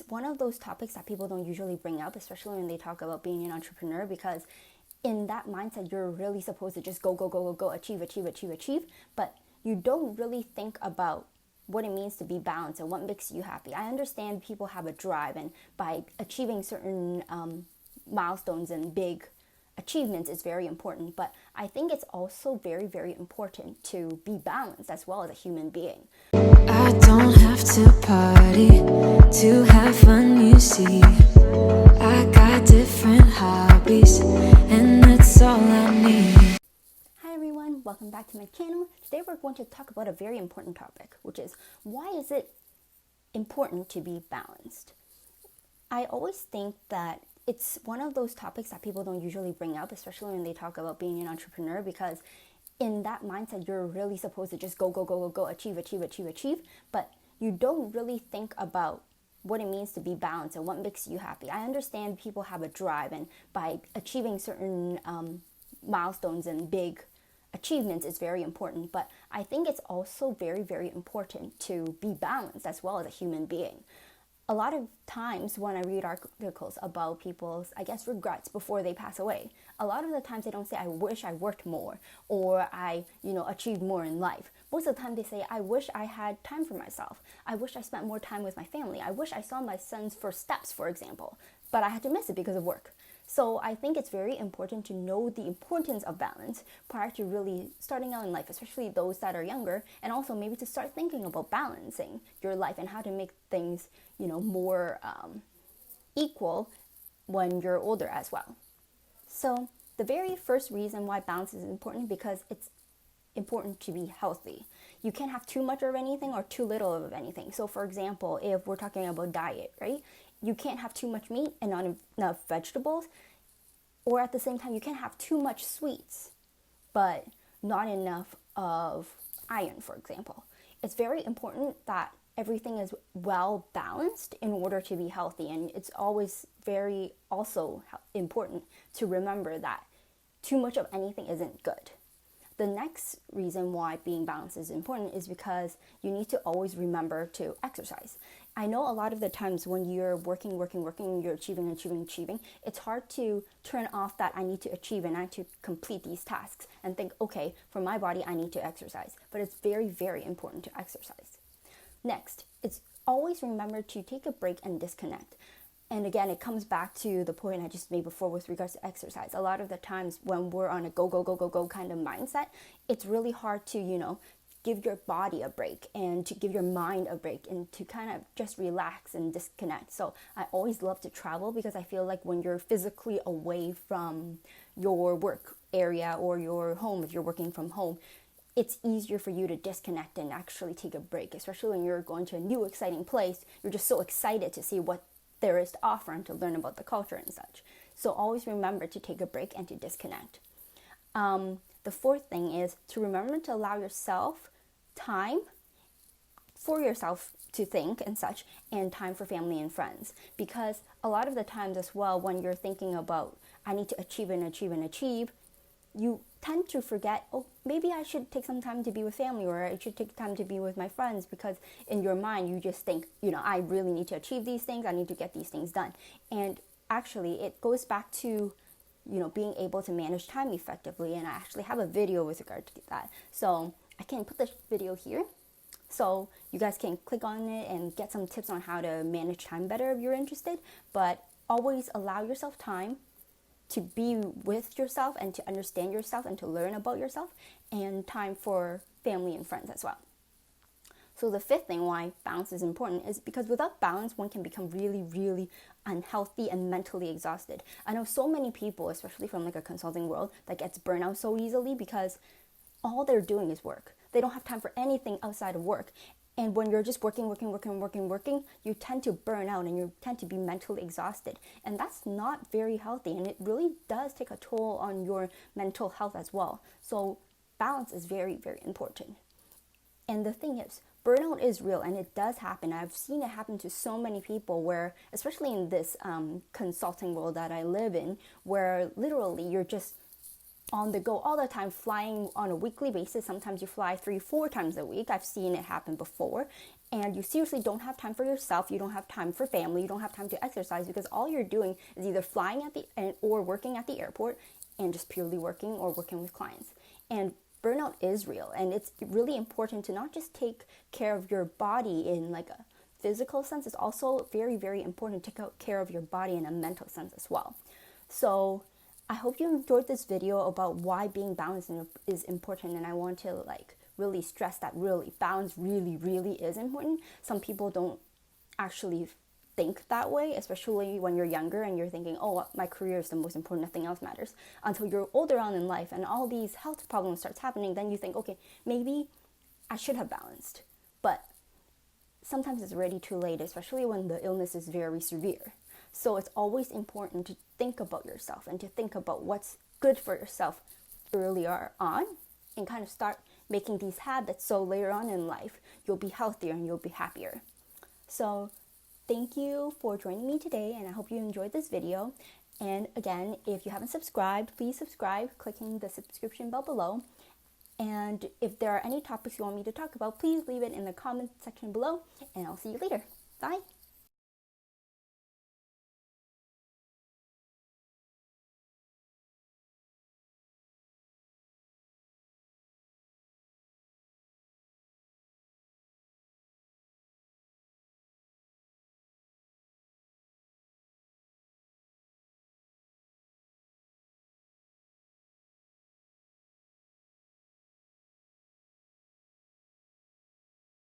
it's one of those topics that people don't usually bring up, especially when they talk about being an entrepreneur, because in that mindset, you're really supposed to just go, achieve. But you don't really think about what it means to be balanced and what makes you happy. I understand people have a drive, and by achieving certain milestones and big achievements is very important. But I think it's also very, very important to be balanced as well as a human being. I don't have to party to have fun, you see. I got different hobbies, and that's all I need. Hi everyone, welcome back to my channel. Today we're going to talk about a very important topic, which is why is it important to be balanced? I always think that it's one of those topics that people don't usually bring up, especially when they talk about being an entrepreneur, because in that mindset, you're really supposed to just go, achieve. But you don't really think about what it means to be balanced and what makes you happy. I understand people have a drive, and by achieving certain milestones and big achievements is very important. But I think it's also very, very important to be balanced as well as a human being. A lot of times when I read articles about people's, regrets before they pass away, a lot of the times they don't say, I wish I worked more, or I, achieved more in life. Most of the time they say, I wish I had time for myself. I wish I spent more time with my family. I wish I saw my son's first steps, for example, but I had to miss it because of work. So I think it's very important to know the importance of balance prior to really starting out in life, especially those that are younger, and also maybe to start thinking about balancing your life and how to make things, more equal when you're older as well. So the very first reason why balance is important, because it's important to be healthy. You can't have too much of anything or too little of anything. So for example, if we're talking about diet, right? You can't have too much meat and not enough vegetables, or at the same time, you can't have too much sweets, but not enough of iron, for example. It's very important that everything is well balanced in order to be healthy, and it's always very also important to remember that too much of anything isn't good. The next reason why being balanced is important is because you need to always remember to exercise. I know a lot of the times when you're working, you're achieving, it's hard to turn off that I need to achieve and I need to complete these tasks and think, okay, for my body, I need to exercise. But it's very, very important to exercise. Next, it's always remember to take a break and disconnect. And again, it comes back to the point I just made before with regards to exercise. A lot of the times when we're on a go kind of mindset, it's really hard to, give your body a break and to give your mind a break and to kind of just relax and disconnect. So I always love to travel because I feel like when you're physically away from your work area or your home, if you're working from home, it's easier for you to disconnect and actually take a break, especially when you're going to a new exciting place. You're just so excited to see what there is to offer and to learn about the culture and such. So always remember to take a break and to disconnect. The fourth thing is to remember to allow yourself time for yourself to think and such, and time for family and friends. Because a lot of the times as well, when you're thinking about, I need to achieve, you tend to forget, oh, maybe I should take some time to be with family, or I should take time to be with my friends, because in your mind, you just think, I really need to achieve these things. I need to get these things done. And actually, it goes back to, being able to manage time effectively. And I actually have a video with regard to that. So I can put the video here, so you guys can click on it and get some tips on how to manage time better if you're interested. But always allow yourself time to be with yourself and to understand yourself and to learn about yourself, and time for family and friends as well. So the fifth thing why balance is important is because without balance, one can become really, really unhealthy and mentally exhausted. I know so many people, especially from like a consulting world, that gets burnt out so easily because all they're doing is work. They don't have time for anything outside of work. And when you're just working, you tend to burn out and you tend to be mentally exhausted. And that's not very healthy. And it really does take a toll on your mental health as well. So balance is very, very important. And the thing is, burnout is real and it does happen. I've seen it happen to so many people where, especially in this consulting world that I live in, where literally you're just on the go all the time, flying on a weekly basis. Sometimes you fly 3-4 times a week. I've seen it happen before. and you seriously don't have time for yourself, you don't have time for family, you don't have time to exercise, because all you're doing is either flying at the or working at the airport and just purely working or working with clients. And burnout is real, and it's really important to not just take care of your body in like a physical sense. It's also very, very important to take care of your body in a mental sense as well. So I hope you enjoyed this video about why being balanced is important, and I want to like really stress that really balance really is important. Some people don't actually think that way, especially when you're younger and you're thinking, oh, my career is the most important, nothing else matters, until you're older on in life and all these health problems starts happening. Then you think, okay, maybe I should have balanced. But sometimes it's already too late, especially when the illness is very severe. So it's always important to think about yourself and to think about what's good for yourself earlier on, and kind of start making these habits so later on in life you'll be healthier and you'll be happier. So thank you for joining me today, and I hope you enjoyed this video. And again, if you haven't subscribed, please subscribe, clicking the subscription bell below. And if there are any topics you want me to talk about, please leave it in the comment section below, and I'll see you later. Bye!